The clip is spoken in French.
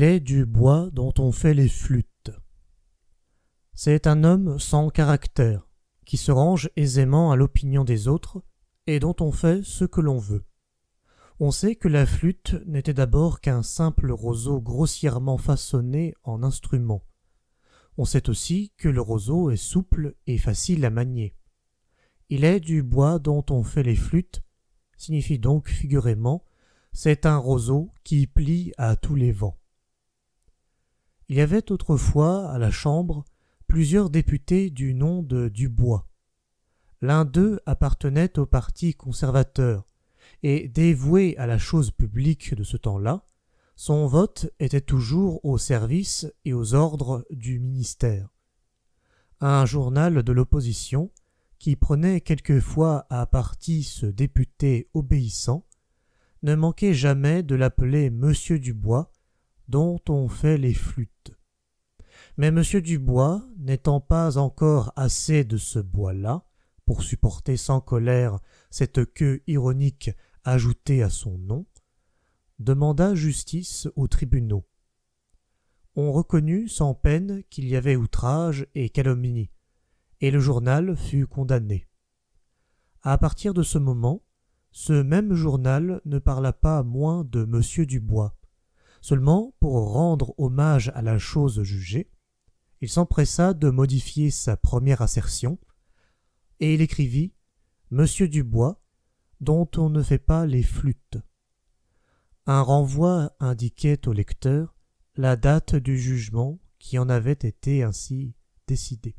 Il est du bois dont on fait les flûtes. C'est un homme sans caractère, qui se range aisément à l'opinion des autres et dont on fait ce que l'on veut. On sait que la flûte n'était d'abord qu'un simple roseau grossièrement façonné en instrument. On sait aussi que le roseau est souple et facile à manier. Il est du bois dont on fait les flûtes, signifie donc figurément, c'est un roseau qui plie à tous les vents. Il y avait autrefois à la Chambre plusieurs députés du nom de Dubois. L'un d'eux appartenait au parti conservateur, et dévoué à la chose publique de ce temps-là, son vote était toujours au service et aux ordres du ministère. Un journal de l'opposition, qui prenait quelquefois à partie ce député obéissant, ne manquait jamais de l'appeler Monsieur Dubois, dont on fait les flûtes. Mais Monsieur Dubois, n'étant pas encore assez de ce bois-là, pour supporter sans colère cette queue ironique ajoutée à son nom, demanda justice aux tribunaux. On reconnut sans peine qu'il y avait outrage et calomnie, et le journal fut condamné. À partir de ce moment, ce même journal ne parla pas moins de Monsieur Dubois. Seulement, pour rendre hommage à la chose jugée, il s'empressa de modifier sa première assertion, et il écrivit « Monsieur Dubois, dont on ne fait pas les flûtes ». Un renvoi indiquait au lecteur la date du jugement qui en avait été ainsi décidé.